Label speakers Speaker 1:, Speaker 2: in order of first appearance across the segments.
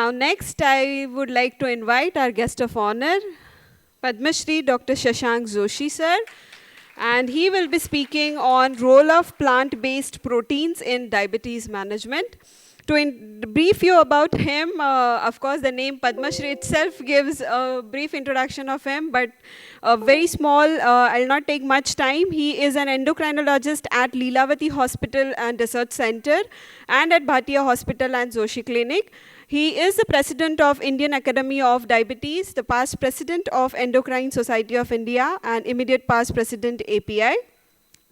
Speaker 1: Now next I would like to invite our guest of honor, Padma Shri Dr. Shashank Joshi sir, and he will be speaking on role of plant-based proteins in diabetes management. To brief you about him, of course, the name Padma Shri itself gives a brief introduction of him, but very small, I'll not take much time. He is an endocrinologist at Leelavati Hospital and Research Center and at Bhatia Hospital and Joshi Clinic. He is the president of Indian Academy of Diabetes, the past president of Endocrine Society of India, and immediate past president API.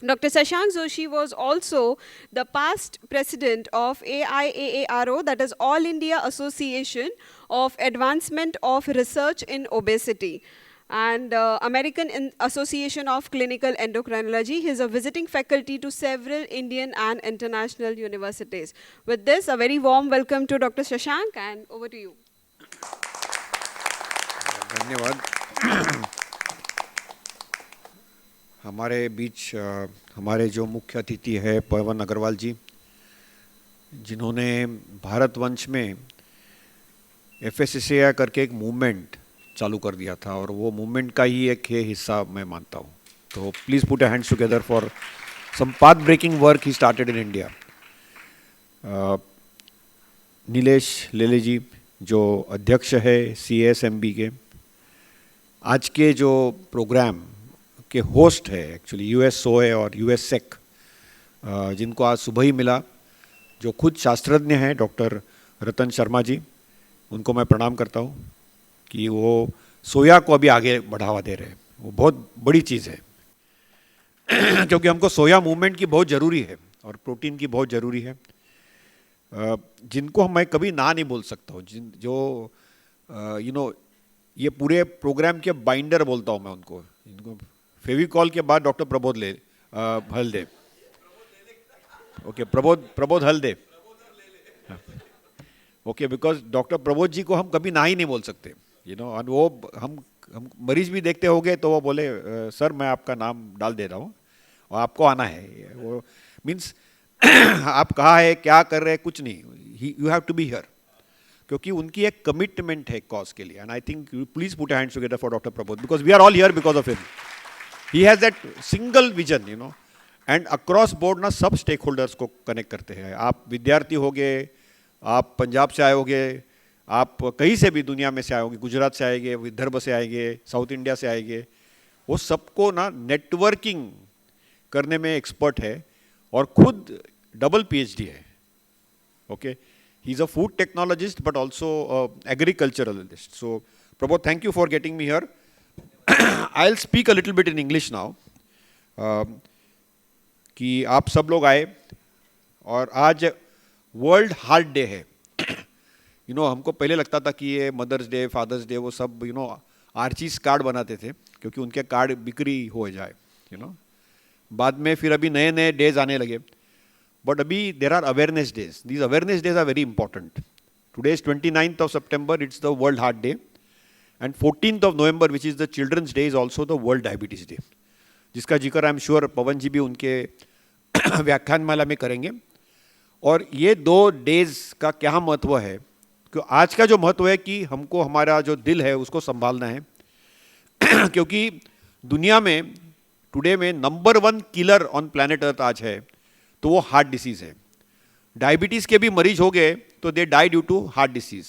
Speaker 1: Dr. Shashank Joshi was also the past president of AIAARO, that is All India Association of Advancement of Research in Obesity, and American Association of Clinical Endocrinology. He is a visiting faculty to several Indian and international universities. With this, a very warm welcome to Dr. Shashank, and over to you.
Speaker 2: धन्यवाद. हमारे बीच हमारे जो मुख्य अतिथि है पवन अग्रवाल जी, जिन्होंने भारतवंश में FSSAI करके एक मूवमेंट चालू कर दिया था और वो मूवमेंट का ही एक हिस्सा मैं मानता हूँ. तो please put a hands together for some path breaking work he started in India. Nilesh Lele ji जो अध्यक्ष है CASMB के, आज के जो प्रोग्राम के होस्ट है एक्चुअली USOA और USSEC, जिनको आज सुबह ही मिला, जो खुद शास्त्रज्ञ हैं डॉक्टर रतन शर्मा जी, उनको मैं प्रणाम करता हूँ कि वो सोया को अभी आगे बढ़ावा दे रहे हैं. वो बहुत बड़ी चीज़ है क्योंकि हमको सोया मूवमेंट की बहुत ज़रूरी है और प्रोटीन की बहुत ज़रूरी है, जिनको मैं कभी ना नहीं बोल सकता हूँ, जो ये पूरे प्रोग्राम के बाइंडर बोलता हूँ मैं उनको. इनको फेविकॉल के बाद doctor Prabodh Halde, okay, Prabodh Halde, okay, because doctor Prabodh ji को हम कभी ना ही नहीं बोल सकते, और वो हम मरीज भी देखते होंगे तो वो बोले सर मैं आपका नाम डाल दे रहा हूँ और आपको आना है. वो मीन्स आप कहाँ है, क्या कर रहे हैं, कुछ नहीं, you have to be here, क्योंकि उनकी एक कमिटमेंट है कॉज के लिए. And I think please put hands together for doctor Prabodh, because we are all here because of him. He has that single vision, and across board ना सब stake holders को connect करते हैं. आप विद्यार्थी होगे, आप पंजाब से आए होगे, आप कहीं से भी दुनिया में से आए होंगे, गुजरात से आएंगे, विदर्भ से आएंगे, साउथ इंडिया से आएंगे, वो सबको ना नेटवर्किंग करने में एक्सपर्ट है और खुद डबल PhD है. Okay, he is a food technologist but also agriculturalist. So Prabodh, thank you for getting me here. I will speak a little bit in English now, कि आप सब लोग आए और आज वर्ल्ड हार्ट डे है. हमको पहले लगता था कि ये मदर्स डे, फादर्स डे, वो सब आर्चीज कार्ड बनाते थे क्योंकि उनके कार्ड बिक्री हो जाए. बाद में फिर अभी नए नए डेज आने लगे, बट अभी there are awareness days. These awareness days are very important. Today is 29th of September, it's the world heart day, and 14th of November, which is the children's day, is also the world diabetes day, जिसका जिक्र I am sure पवन जी भी उनके व्याख्यानमाला में करेंगे. और ये 2 days का क्या महत्व है, कि आज का जो महत्व है कि हमको हमारा जो दिल है उसको संभालना है क्योंकि दुनिया में टुडे में नंबर 1 किलर ऑन प्लैनेट अर्थ आज है तो वो हार्ट डिसीज़ है. डायबिटीज़ के भी मरीज हो गए तो they die due to heart disease.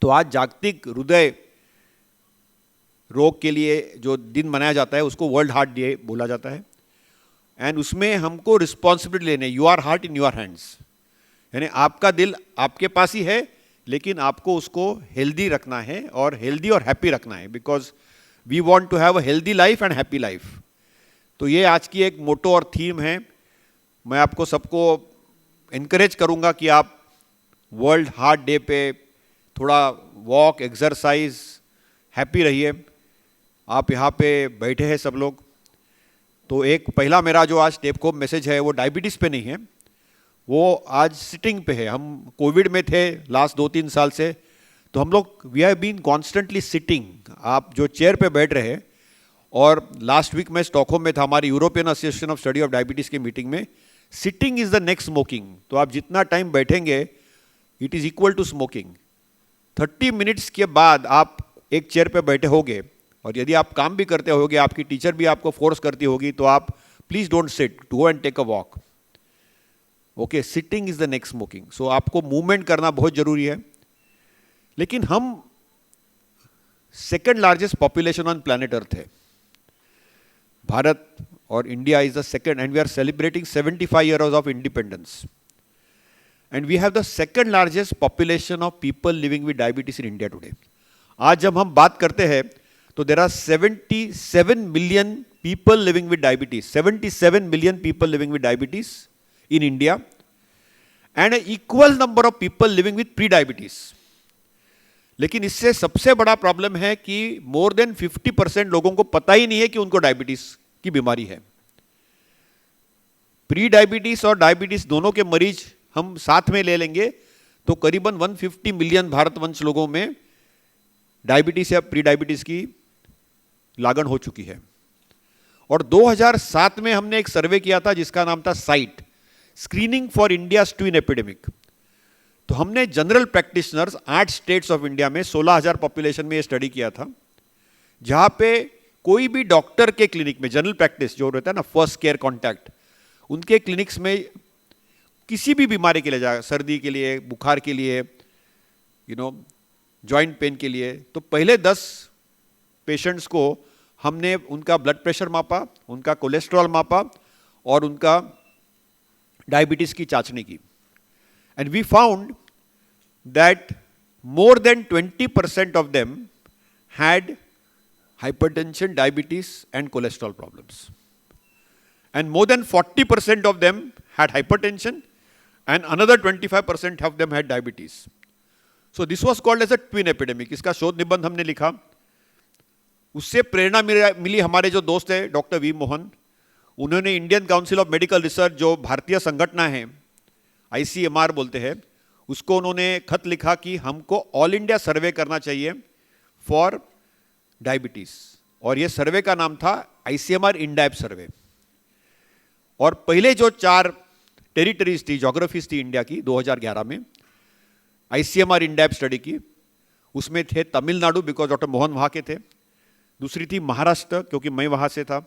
Speaker 2: तो आज जागतिक हृदय रोग के लिए जो दिन मनाया जाता है उसको वर्ल्ड हार्ट डे बोला जाता है. एंड उसमें हमको रिस्पॉन्सिबिलिटी लेने, you are heart in your hands, यानी आपका दिल आपके पास ही है, लेकिन आपको उसको हेल्दी रखना है और हेल्दी और हैप्पी रखना है, because we want to have a healthy life and happy life. तो ये आज की एक मोटो और थीम है. मैं आपको सबको इनकरेज करूँगा कि आप वर्ल्ड हार्ट डे पे थोड़ा वॉक, एक्सरसाइज, हैप्पी रहिए. आप यहाँ पे बैठे हैं सब लोग, तो एक पहला मेरा जो आज टेप को मैसेज है वो डायबिटीज़ पे नहीं है, वो आज सिटिंग पे है. हम कोविड में थे लास्ट 2-3 साल से, तो हम लोग we have been constantly sitting. आप जो चेयर पे बैठ रहे हैं, और लास्ट वीक मैं स्टॉकहोम में था हमारी European Association of Study of Diabetes की मीटिंग में. Sitting is the next smoking. तो आप जितना टाइम बैठेंगे it is equal to smoking. 30 minutes के बाद आप एक चेयर पे बैठे होगे, और यदि आप काम भी करते होगे, आपकी टीचर भी आपको फोर्स करती होगी, तो आप please don't sit, go and take a walk. Okay, sitting is the next smoking. So आपको मूवमेंट करना बहुत जरूरी है. लेकिन हम second largest population on planet earth है. भारत और India is the second, and we are celebrating 75 years of independence. And we have the second largest population of people living with diabetes in India today. आज जब हम बात करते हैं तो देर are 77 million people living with diabetes, 77 million people living with diabetes in India, and an equal number of people living with pre-diabetes. लेकिन इससे सबसे बड़ा प्रॉब्लम है कि मोर देन 50% लोगों को पता ही नहीं है कि उनको डायबिटीज की बीमारी है. प्री डायबिटीज और डायबिटीज दोनों के मरीज हम साथ में ले लेंगे तो करीबन 150 मिलियन भारतवंश लोगों में डायबिटीज या प्री डायबिटीज की लागण हो चुकी है. और 2007 में हमने एक सर्वे किया था जिसका नाम था site, screening for India twin epidemic. तो हमने general practitioners 8 states of India में 16,000 पॉपुलेशन में ये स्टडी किया था, जहां पे कोई भी डॉक्टर के क्लिनिक में, जनरल प्रैक्टिस जो रहता है ना, फर्स्ट केयर कॉन्टैक्ट, उनके क्लिनिक्स में किसी भी बीमारी के लिए जाए, सर्दी के लिए, बुखार के लिए, जॉइंट पेन के लिए, तो पहले 10 पेशेंट्स को हमने उनका ब्लड प्रेशर मापा, उनका कोलेस्ट्रॉल मापा और उनका डायबिटीज की जांचनी की. And we found that more than 20% of them had hypertension, diabetes and cholesterol problems. And more than 40% of them had hypertension and another 25% of them had diabetes. So this was called as a twin epidemic. इसका शोध निबंध हमने लिखा. उससे प्रेरणा मिली हमारे जो दोस्त है डॉक्टर वी मोहन. उन्होंने Indian Council of Medical Research, जो भारतीय संगठन है, ICMR बोलते हैं, उसको उन्होंने खत लिखा कि हमको ऑल इंडिया सर्वे करना चाहिए फॉर डायबिटीज. और ये सर्वे का नाम था ICMR इंडाइप सर्वे. और पहले जो 4 टेरिटरीज थी, जोग्राफीज थी इंडिया की 2011 में ICMR इंडाइप स्टडी की, उसमें थे तमिलनाडु, बिकॉज डॉक्टर मोहन वहाँ के थे. दूसरी थी महाराष्ट्र, क्योंकि मैं वहाँ से था,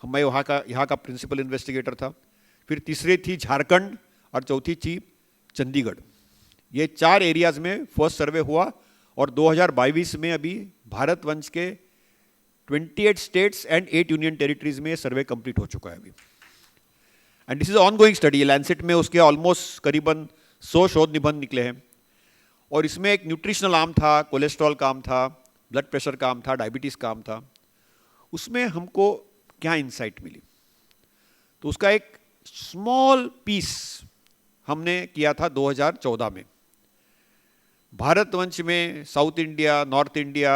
Speaker 2: मैं यहाँ का प्रिंसिपल इन्वेस्टिगेटर था. फिर तीसरी थी झारखंड और चौथी थी चंडीगढ़. ये 4 एरियाज में फर्स्ट सर्वे हुआ. और 2022 में अभी भारतवंश के 28 स्टेट्स एंड 8 यूनियन टेरिटरीज में सर्वे कंप्लीट हो चुका है अभी. And this is ongoing study. Lancet में उसके ऑलमोस्ट करीबन 100 शोध निबंध निकले हैं. और इसमें एक न्यूट्रिशनल आर्म था, कोलेस्ट्रॉल का आर्म था, ब्लड प्रेशर का आर्म था, डायबिटीज का आर्म था. उसमें हमको क्या इंसाइट मिली, तो उसका एक स्मॉल पीस हमने किया था 2014 में. भारतवंश में south India, north India,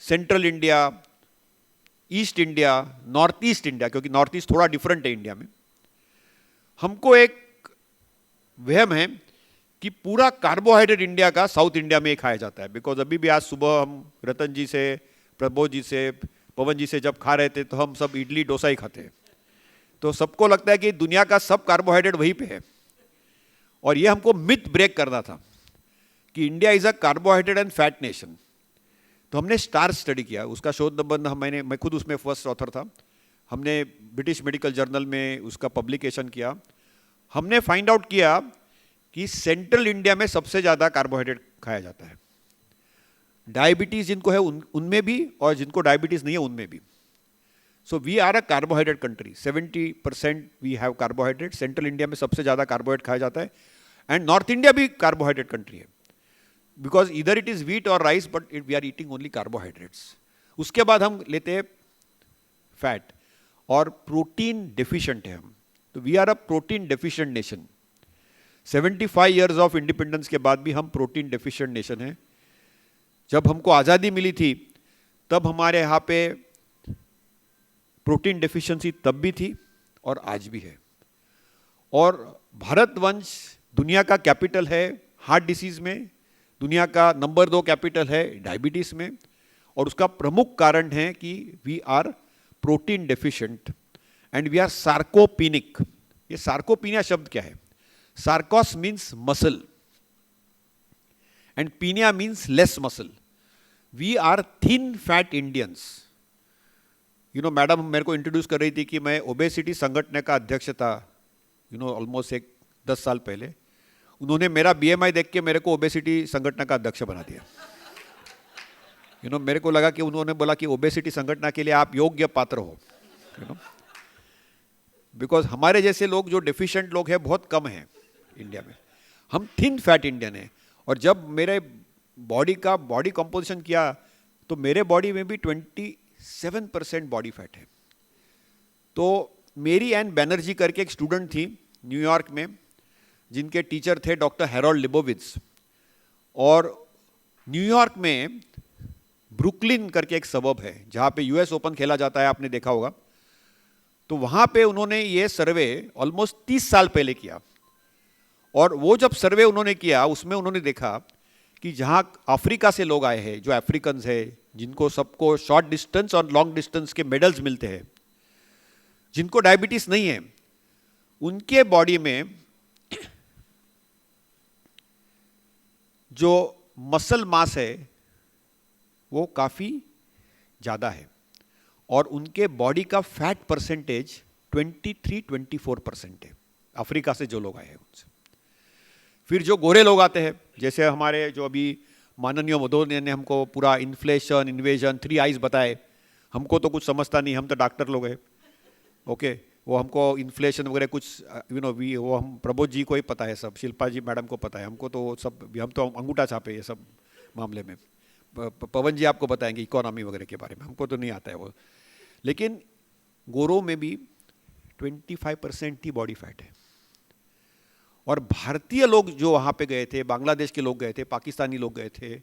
Speaker 2: central India, east India, north east India, क्योंकि नॉर्थ ईस्ट थोड़ा डिफरेंट है इंडिया में, हमको एक वहम है कि पूरा कार्बोहाइड्रेट इंडिया का साउथ इंडिया में खाया जाता है. बिकॉज अभी भी आज सुबह हम रतन जी से, प्रबोध जी से, पवन जी से जब खा रहे थे तो हम सब इडली डोसा ही खाते हैं. तो सबको लगता है कि दुनिया का सब कार्बोहाइड्रेट वहीं पे है. और ये हमको मिथ ब्रेक करना था कि India is a carbohydrate and fat nation. तो हमने स्टार स्टडी किया. उसका शोध निबंध मैं खुद उसमें फर्स्ट ऑथर था. हमने ब्रिटिश मेडिकल जर्नल में उसका पब्लिकेशन किया. हमने फाइंड आउट किया कि सेंट्रल इंडिया में सबसे ज़्यादा कार्बोहाइड्रेट खाया जाता है. डायबिटीज जिनको है उनमें भी, और जिनको डायबिटीज नहीं है उनमें भी. So we are a carbohydrate country. 70% we have carbohydrate. Central India में सबसे ज़्यादा कार्बोहाइड्रेट खाया जाता है. एंड नॉर्थ इंडिया भी कार्बोहाइड्रेट कंट्री है, बिकॉज इधर इट इज व्हीट और rice, but we are eating only carbohydrates. उसके बाद हम लेते हैं फैट, और प्रोटीन डेफिशिएंट है हम. तो we are a protein deficient nation. 75 years of independence के बाद भी हम प्रोटीन डेफिशिएंट नेशन हैं. जब हमको आज़ादी मिली थी तब हमारे यहाँ पे प्रोटीन डेफिशिएंसी तब भी थी और आज भी है. और भारतवंश दुनिया का कैपिटल है हार्ट डिसीज में, दुनिया का नंबर 2 कैपिटल है डायबिटीज में. और उसका प्रमुख कारण है कि we are protein deficient and we are sarcopenic. ये सार्कोपिनिया शब्द क्या है? Sarcos means muscle and pinia means less muscle. We are thin fat Indians. Madam मेरे को इंट्रोड्यूस कर रही थी कि मैं ओबेसिटी संगठन का अध्यक्ष था, ऑलमोस्ट 10 साल पहले. उन्होंने मेरा BMI देख के मेरे को ओबेसिटी संगठन का अध्यक्ष बना दिया. मेरे को लगा कि उन्होंने बोला कि ओबेसिटी संगठन के लिए आप योग्य पात्र हो. बिकॉज हमारे जैसे लोग जो डेफिशिएंट लोग हैं बहुत कम हैं इंडिया में. हम थिन फैट इंडियन हैं. और जब मेरे बॉडी कंपोजिशन किया तो मेरे बॉडी में भी 27% बॉडी फैट है. तो मेरी एन बैनर्जी करके एक स्टूडेंट थी न्यूयॉर्क में, जिनके टीचर थे डॉक्टर हैरोल्ड लिबोविट्ज. और न्यूयॉर्क में ब्रुकलिन करके एक सबब है जहाँ पे US ओपन खेला जाता है, आपने देखा होगा. तो वहाँ पे उन्होंने ये सर्वे ऑलमोस्ट 30 साल पहले किया. और वो जब सर्वे उन्होंने किया उसमें उन्होंने देखा कि जहाँ अफ्रीका से लोग आए हैं, जो अफ्रीकन्स है, जिनको सबको शॉर्ट डिस्टेंस और लॉन्ग डिस्टेंस के मेडल्स मिलते हैं, जिनको डायबिटीज नहीं है, उनके बॉडी में जो मसल मास है वो काफ़ी ज़्यादा है. और उनके बॉडी का फैट परसेंटेज 23-24% है, अफ्रीका से जो लोग आए हैं उनसे. फिर जो गोरे लोग आते हैं, जैसे हमारे जो अभी माननीय मोदी ने हमको पूरा इन्फ्लेशन, इन्वेजन, 3 I's बताए. हमको तो कुछ समझता नहीं, हम तो डॉक्टर लोग हैं. ओके, वो हमको इन्फ्लेशन वगैरह कुछ वो हम प्रबोध जी को ही पता है सब, शिल्पा जी मैडम को पता है. हमको तो सब, हम तो अंगूठा छापे ये सब मामले में. पवन जी आपको बताएंगे इकोनॉमी वगैरह के बारे में, हमको तो नहीं आता है वो. लेकिन गोरों में भी 25% ही बॉडी फैट है. और भारतीय लोग जो वहाँ पे गए थे, बांग्लादेश के लोग गए थे, पाकिस्तानी लोग गए थे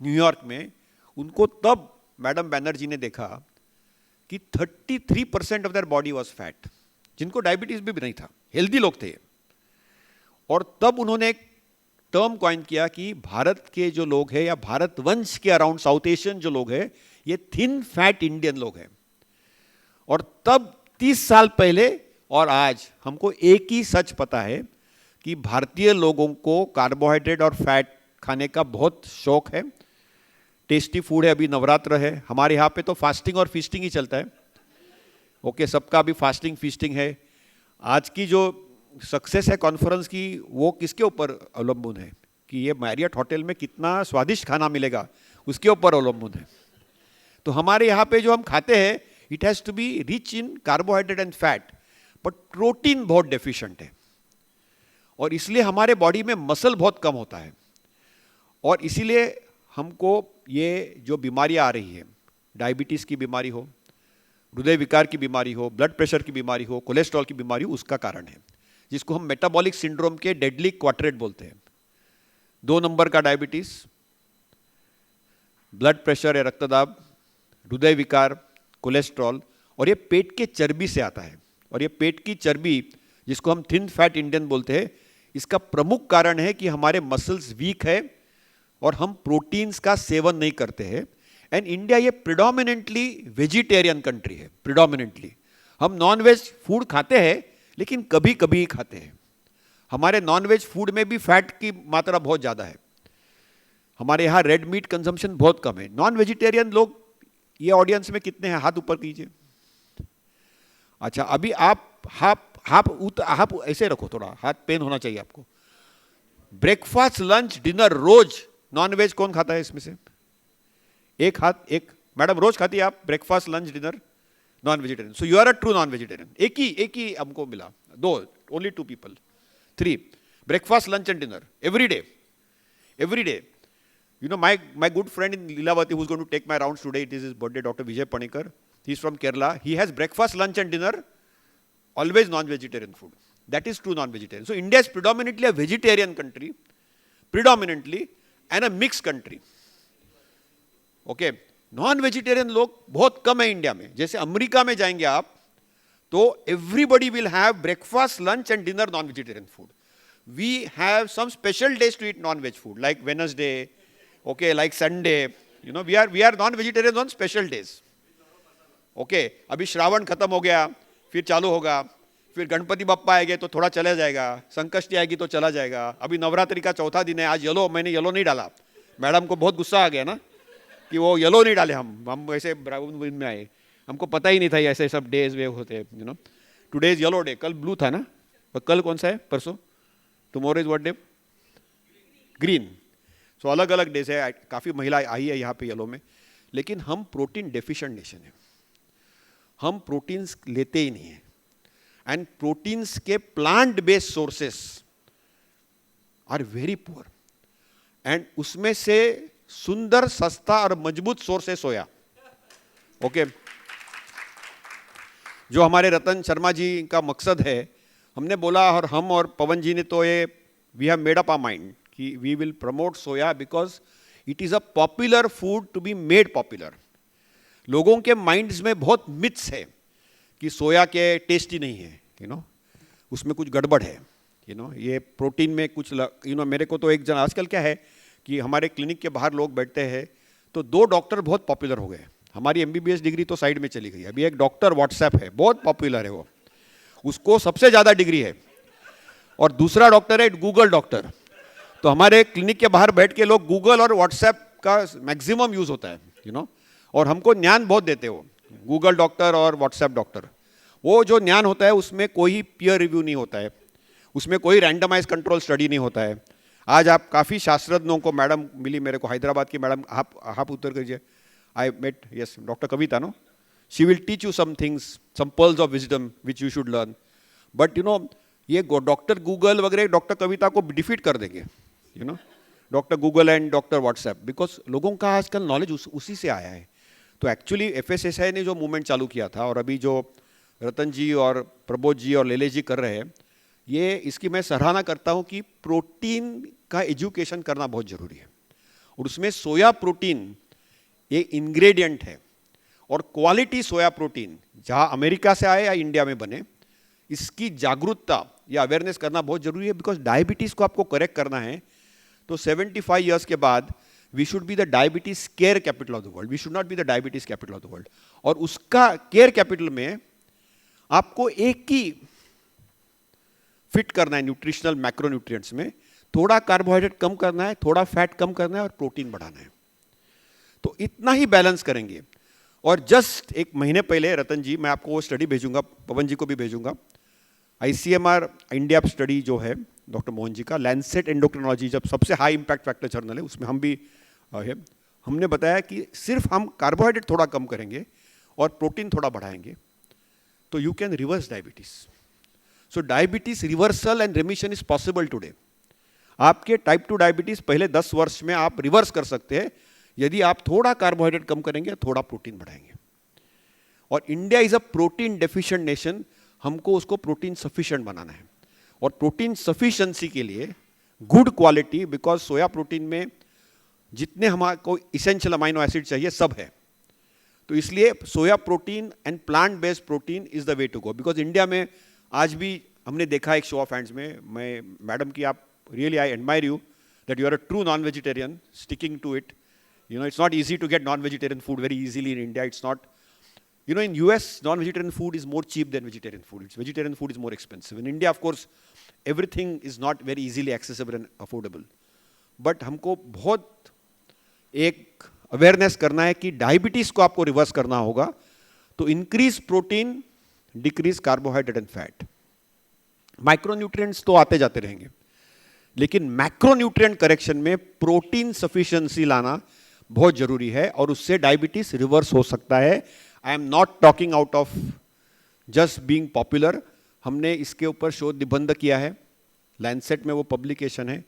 Speaker 2: न्यूयॉर्क में, उनको तब मैडम बैनर्जी ने देखा कि 33% of their body was fat, जिनको डायबिटीज भी नहीं था, हेल्दी लोग थे. और तब उन्होंने एक टर्म कॉइन किया कि भारत के जो लोग हैं या भारत वंश के अराउंड साउथ एशियन जो लोग हैं, ये थिन फैट इंडियन लोग हैं. और तब 30 साल पहले और आज हमको एक ही सच पता है कि भारतीय लोगों को कार्बोहाइड्रेट और फैट खाने का बहुत शौक है. टेस्टी फूड है. अभी नवरात्र है, हमारे यहाँ पे तो फास्टिंग और फीस्टिंग ही चलता है. ओके, सबका अभी फास्टिंग फीस्टिंग है. आज की जो सक्सेस है कॉन्फ्रेंस की, वो किसके ऊपर अवलंबन है कि ये मैरियट होटल में कितना स्वादिष्ट खाना मिलेगा, उसके ऊपर अवलंबन है. तो हमारे यहाँ पे जो हम खाते हैं, it has to be rich in carbohydrate and fat, but protein बहुत डेफिशिएंट है. और इसलिए हमारे बॉडी में मसल बहुत कम होता है. और इसीलिए हमको ये जो बीमारियाँ आ रही हैं, डायबिटीज़ की बीमारी हो, हृदय विकार की बीमारी हो, ब्लड प्रेशर की बीमारी हो, कोलेस्ट्रॉल की बीमारी हो, उसका कारण है, जिसको हम मेटाबॉलिक सिंड्रोम के डेडली क्वाड्रेट बोलते हैं. 2 नंबर का डायबिटीज़, ब्लड प्रेशर या रक्तदाब, हृदय विकार, कोलेस्ट्रॉल, और ये पेट के चर्बी से आता है. और ये पेट की चर्बी, जिसको हम थिन फैट इंडियन बोलते हैं, इसका प्रमुख कारण है कि हमारे मसल्स वीक है और हम प्रोटीन्स का सेवन नहीं करते हैं. एंड इंडिया ये प्रिडोमिनेंटली वेजिटेरियन कंट्री है. प्रिडोमिनेंटली हम नॉन वेज फूड खाते हैं, लेकिन कभी कभी ही खाते हैं. हमारे नॉन वेज फूड में भी फैट की मात्रा बहुत ज़्यादा है. हमारे यहाँ रेड मीट कंजम्पशन बहुत कम है. नॉन वेजिटेरियन लोग ये ऑडियंस में कितने हैं, हाथ ऊपर कीजिए. अच्छा, अभी आप ऐसे रखो, थोड़ा हाथ पेन होना चाहिए आपको. ब्रेकफास्ट, लंच, डिनर रोज नॉन वेज कौन खाता है इसमें से? एक हाथ. एक मैडम रोज खाती है आप breakfast, lunch, dinner non vegetarian. So you are a true non vegetarian. एक ही हमको मिला. 2, only 2 people. 3, breakfast, lunch and dinner every day. My good friend in Lilavati, who's going to take my rounds today, it is his birthday, Dr. Vijay Panikar. He's from Kerala. He has breakfast, lunch and dinner, always non-vegetarian food. That is true non-vegetarian. So India is predominantly a vegetarian country, predominantly, and a mixed country. Okay, non-vegetarian लोग बहुत कम है India में. जैसे America में जाएंगे आप, तो everybody will have breakfast, lunch and dinner non-vegetarian food. We have some special days to eat non-veg food, like Wednesday, okay, like Sunday. We are non-vegetarians on special days. Okay, अभी श्रावण खत्म हो गया, फिर चालू होगा, फिर गणपति बप्पा आएंगे तो थोड़ा चला जाएगा, संकष्टी आएगी तो चला जाएगा. अभी नवरात्रि का चौथा दिन है, आज मैंने येलो नहीं डाला. मैडम को बहुत गुस्सा आ गया ना कि वो येलो नहीं डाले, हम ऐसे ब्राउन में आए, हमको पता ही नहीं था ये ऐसे सब डेज वे होते हैं, टुडे इज येलो डे, कल ब्लू था ना, और कल कौन सा है, परसों, tomorrow is what day, green. So अलग अलग डेज है, काफ़ी महिला आई है यहाँ पे येलो में, लेकिन हम प्रोटीन डेफिशिएंट नेशन है, हम प्रोटीन्स लेते ही नहीं है, एंड प्रोटीन्स के plant based sources are very poor, and उसमें से सुंदर, सस्ता और मजबूत सोर्स है सोया। ओके, जो हमारे रतन शर्मा जी का मकसद है, हमने बोला, और हम और पवन जी ने तो ये we have made up our mind कि we will promote soya because it is a popular food to be made popular. लोगों के माइंड्स में बहुत मिथ्स है कि सोया के टेस्टी नहीं है, उसमें कुछ गड़बड़ है, ये प्रोटीन में कुछ मेरे को तो एक जन आजकल क्या है कि हमारे क्लिनिक के बाहर लोग बैठते हैं तो 2 डॉक्टर बहुत पॉपुलर हो गए, हमारी MBBS डिग्री तो साइड में चली गई, अभी एक डॉक्टर व्हाट्सएप है, बहुत पॉपुलर है, वो उसको सबसे ज़्यादा डिग्री है, और दूसरा डॉक्टर है गूगल डॉक्टर। तो हमारे क्लिनिक के बाहर बैठ के लोग गूगल और व्हाट्सएप का मैक्सिमम यूज़ होता है, और हमको ज्ञान बहुत देते हो, गूगल डॉक्टर और व्हाट्सएप डॉक्टर। वो जो ज्ञान होता है उसमें कोई पीयर रिव्यू नहीं होता है, उसमें कोई रैंडमाइज कंट्रोल स्टडी नहीं होता है। आज आप काफ़ी शास्त्रज्ञों को, मैडम मिली मेरे को हैदराबाद की मैडम, आप उत्तर कीजिए, I met yes doctor Kavita, no, she will teach you some things, some pearls of wisdom which you should learn, but ये डॉक्टर गूगल वगैरह डॉक्टर कविता को डिफीट कर देंगे, doctor Google and doctor WhatsApp, because लोगों का आजकल नॉलेज उसी से आया है। तो एक्चुअली FSSAI ने जो मूवमेंट चालू किया था, और अभी जो रतन जी और प्रबोध जी और लेले जी कर रहे हैं, ये इसकी मैं सराहना करता हूँ कि प्रोटीन का एजुकेशन करना बहुत ज़रूरी है, और उसमें सोया प्रोटीन ये इंग्रेडिएंट है, और क्वालिटी सोया प्रोटीन जहाँ अमेरिका से आए या इंडिया में बने, इसकी जागरूकता या अवेयरनेस करना बहुत ज़रूरी है, बिकॉज डायबिटीज़ को आपको करेक्ट करना है तो 75 ईयर्स के बाद we should be the diabetes care capital of the world, we should not be the diabetes capital of the world. और उसका केयर कैपिटल में आपको एक ही फिट करना है न्यूट्रिशनल मैक्रोन्यूट्रिएंट्स में, थोड़ा कार्बोहाइड्रेट कम करना है, थोड़ा फैट कम करना है, और प्रोटीन बढ़ाना है। तो इतना ही बैलेंस करेंगे। और जस्ट एक महीने पहले रतन जी, मैं आपको वो स्टडी भेजूंगा, पवन जी को भी भेजूंगा, ICMR इंडिया स्टडी जो है डॉक्टर मोहन जी का, लैंसेट एंडोक्रिनोलॉजी, जब सबसे हाई इम्पैक्ट फैक्टर जर्नल है, उसमें हम भी है, हमने बताया कि सिर्फ हम कार्बोहाइड्रेट थोड़ा कम करेंगे और प्रोटीन थोड़ा बढ़ाएंगे तो you can reverse diabetes. So diabetes reversal and remission is possible today. आपके टाइप 2 डायबिटीज पहले 10 वर्ष में आप रिवर्स कर सकते हैं यदि आप थोड़ा कार्बोहाइड्रेट कम करेंगे, थोड़ा प्रोटीन बढ़ाएंगे। और India is a protein deficient nation, हमको उसको प्रोटीन सफिशिएंट बनाना है। और प्रोटीन सफिशिएंसी के लिए good quality, because soya protein में जितने हमारे इसेंशियल अमाइनो एसिड चाहिए सब है, तो इसलिए soya protein and plant based protein is the way to go. Because India में आज भी हमने देखा एक शो ऑफ हैंड्स में, मैं मैडम की, आप really I admire you that you are a true non vegetarian, sticking to it. It's not easy to get non-vegetarian food very easily in India. It's not, in US, non-vegetarian food is more cheap than vegetarian food. Vegetarian food is more expensive. In India, of course, everything is not very easily accessible and affordable. But हमको बहुत एक awareness करना है कि diabetes को आपको reverse करना होगा, तो increase protein, decrease carbohydrate and fat. Micronutrients तो आते जाते रहेंगे, लेकिन मैक्रोन्यूट्रिएंट करेक्शन में प्रोटीन सफिशिएंसी लाना बहुत जरूरी है, और उससे डायबिटीज रिवर्स हो सकता है। I am not talking out of just being popular. हमने इसके ऊपर शोध निबंध किया है, लैंसेट में वो पब्लिकेशन है।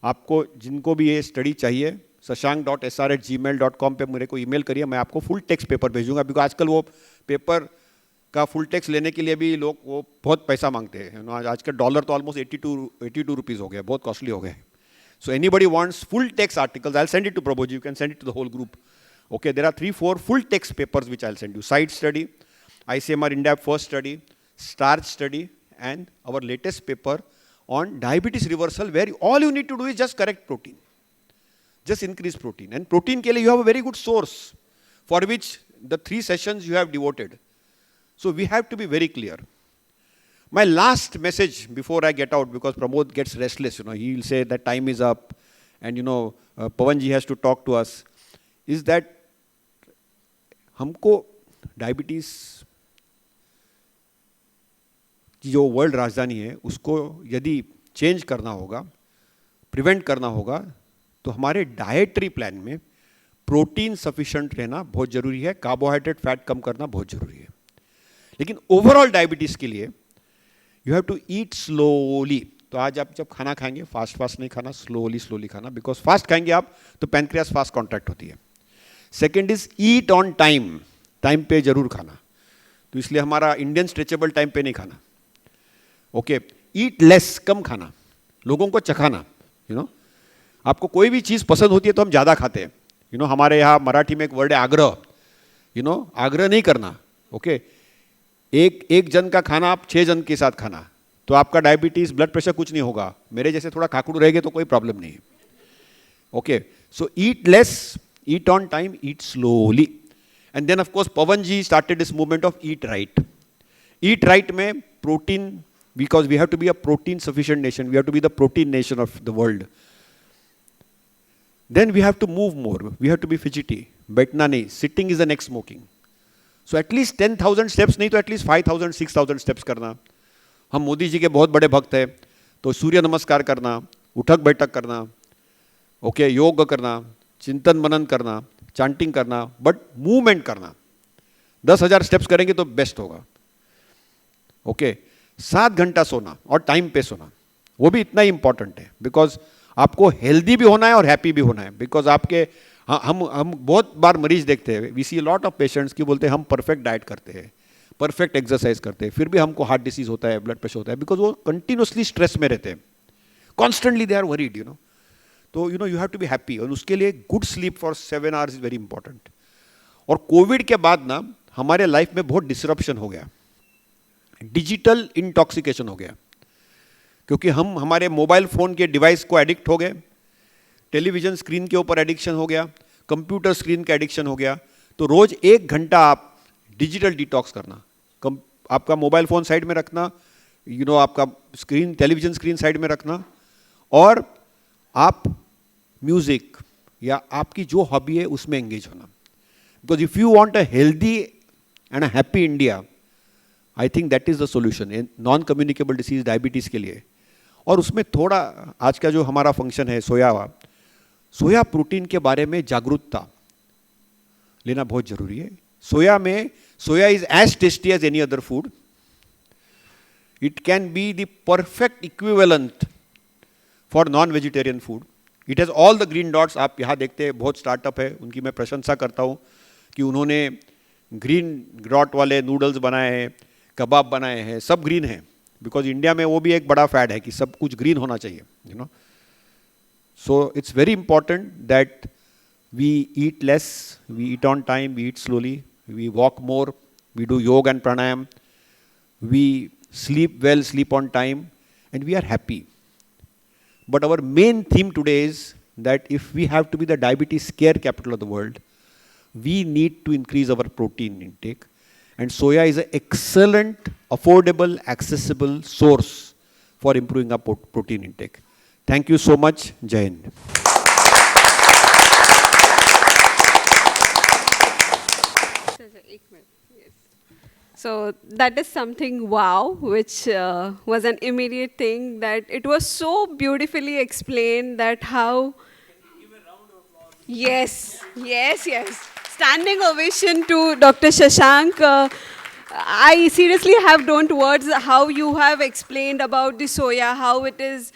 Speaker 2: आपको जिनको भी ये स्टडी चाहिए, shashank.sr@gmail.com पे मेरे को ईमेल करिए, मैं आपको फुल टेक्स्ट पेपर भेजूंगा। बिकॉज आजकल वो पेपर का फुल टेक्स्ट लेने के लिए भी लोग वो बहुत पैसा मांगते हैं। आजकल डॉलर तो ऑलमोस्ट 82 रुपीज़ हो गया, बहुत कॉस्टली हो गए। So anybody wants full text articles, I'll send it to Prabhu ji, you can send it to the whole group. Okay, there are 3-4 full text papers which I'll send you. Side study, ICMR India first study, starch study, and our latest paper on diabetes reversal, where all you need to do is just correct protein. Just increase protein. And protein ke liye you have a very good source for which the 3 sessions you have devoted. So we have to be very clear. My last message before I get out, because Pramod gets restless, he will say that time is up and Pawan ji has to talk to us, is that हमको diabetes की जो world राजधानी है उसको यदि change करना होगा, prevent करना होगा, तो हमारे डाइटरी प्लान में प्रोटीन सफिशिएंट रहना बहुत ज़रूरी है, कार्बोहाइड्रेट फैट कम करना बहुत ज़रूरी है. लेकिन ओवरऑल डायबिटीज़ के लिए you have to eat slowly. तो आज आप जब खाना खाएंगे फास्ट नहीं खाना, स्लोली खाना, बिकॉज फास्ट खाएंगे आप तो पैनक्रियास फास्ट कॉन्ट्रैक्ट होती है. Second is eat on time, time पे जरूर खाना. तो इसलिए हमारा इंडियन स्ट्रेचेबल टाइम पे नहीं खाना. ओके, ईट लेस, कम खाना, लोगों को चखाना. आपको कोई भी चीज़ पसंद होती है तो हम ज़्यादा खाते हैं. हमारे यहाँ मराठी में एक वर्ड है आग्रह. आग्रह नहीं करना. ओके, एक जन का खाना आप 6 जन के साथ खाना, तो आपका डायबिटीज, ब्लड प्रेशर कुछ नहीं होगा. मेरे जैसे थोड़ा खाकुड़ रहेंगे तो कोई प्रॉब्लम नहीं है. Okay, so eat less, eat on time, eat slowly. And then of course Pawan ji started this movement of eat right. Eat right में protein, because we have to be a protein sufficient nation, we have to be the protein nation of the world. Then we have to move more, we have to be fidgety. बैठना नहीं, sitting is the next smoking. So at least 10,000 steps नहीं तो at least 5,000 6,000 steps करना. हम मोदी जी के बहुत बड़े भक्त हैं, तो सूर्य नमस्कार करना, उठक बैठक करना, ओके, योग करना, चिंतन मनन करना, चांटिंग करना, बट मूवमेंट करना. 10,000 स्टेप्स करेंगे तो बेस्ट होगा. ओके, 7 घंटा सोना और टाइम पे सोना, वो भी इतना ही इंपॉर्टेंट है, बिकॉज आपको हेल्दी भी होना है और हैप्पी भी होना है. बिकॉज आपके हम बहुत बार मरीज देखते हैं, we see lot of patients की बोलते हैं हम परफेक्ट डाइट करते हैं, परफेक्ट एक्सरसाइज करते हैं, फिर भी हमको हार्ट डिसीज होता है, ब्लड प्रेशर होता है, बिकॉज वो कंटिन्यूसली स्ट्रेस में रहते हैं, कॉन्स्टेंटली दे आर वरीड. तो you have to be happy, और उसके लिए good sleep for 7 hours is very important. और कोविड के बाद ना हमारे लाइफ में बहुत डिसरप्शन हो गया, डिजिटल इंटॉक्सिकेशन हो गया, क्योंकि हम हमारे मोबाइल फ़ोन के डिवाइस को एडिक्ट हो गए, टेलीविज़न स्क्रीन के ऊपर एडिक्शन हो गया, कंप्यूटर स्क्रीन का एडिक्शन हो गया. तो रोज़ 1 घंटा आप डिजिटल डिटॉक्स करना, आपका मोबाइल फ़ोन साइड में रखना, आपका स्क्रीन, टेलीविज़न स्क्रीन साइड में रखना, और आप म्यूज़िक या आपकी जो हॉबी है उसमें एंगेज होना. Because if you want a healthy and a happy India, I think that is the solution in non communicable disease diabetes के लिए. और उसमें थोड़ा आज का जो हमारा फंक्शन है सोया प्रोटीन के बारे में जागरूकता लेना बहुत ज़रूरी है. Soya is as tasty as any other food. It can be the perfect equivalent for non vegetarian food. It has all the green dots. आप यहाँ देखते हैं बहुत स्टार्टअप है, उनकी मैं प्रशंसा करता हूँ कि उन्होंने ग्रीन डॉट वाले नूडल्स बनाए हैं, कबाब बनाए हैं, सब ग्रीन हैं. बिकॉज इंडिया में वो भी एक बड़ा फैड है कि सब कुछ ग्रीन होना चाहिए. So it's very important that we eat less, we eat on time, we eat slowly, we walk more, we do yoga and pranayama, we sleep well, sleep on time, and we are happy. But our main theme today is that if we have to be the diabetes care capital of the world, we need to increase our protein intake. And soya is an excellent, affordable, accessible source for improving our protein intake. Thank you so much. Jai Hind.
Speaker 1: So that is something wow, which was an immediate thing, that it was so beautifully explained that how. Yes. Standing ovation to Dr. Shashank. I seriously have don't words how you have explained about the soya, how it is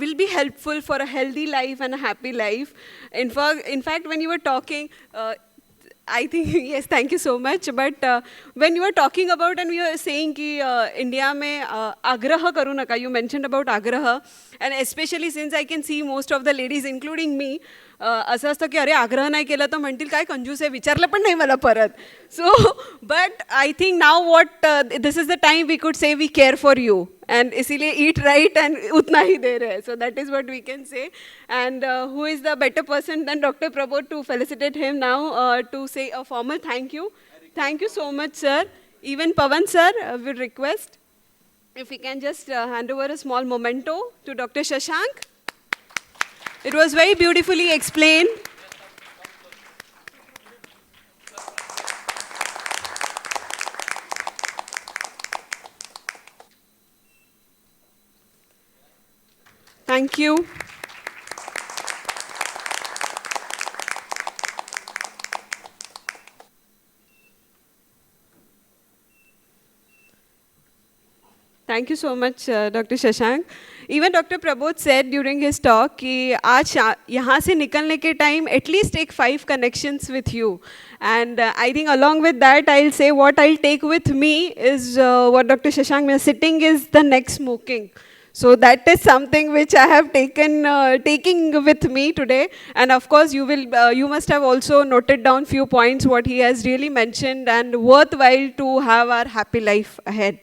Speaker 1: will be helpful for a healthy life and a happy life. In fact, when you were talking. I think, yes, thank you so much. But when you were talking about and you were saying कि India में आग्रह करू नका, you mentioned about आग्रह, and especially since I can see most of the ladies, including me, असं असतं की अरे आग्रह नाही केला तर म्हणतील काय कंजूस आहे, विचारलं पण नाही मला परत. So, but I think now what this is the time we could say we care for you, and इसीलिए eat right and उतना ही दे रहे हैं. So that is what we can say. And who is the better person than Dr. Prabodh to felicitate him now to say a formal thank you. Thank you so much, sir. Even Pawan sir will request if we can just hand over a small memento to Dr. Shashank. It was very beautifully explained. Thank you. Thank you so much, Dr. Shashank. Even Dr. Prabodh said during his talk कि आज यहाँ से निकलने के time at least take 5 connections with you. And I think along with that, I'll say what I'll take with me is what Dr. Shashank was sitting is the neck smoking. So that is something which I have taking with me today. And of course, you must have also noted down few points what he has really mentioned and worthwhile to have our happy life ahead.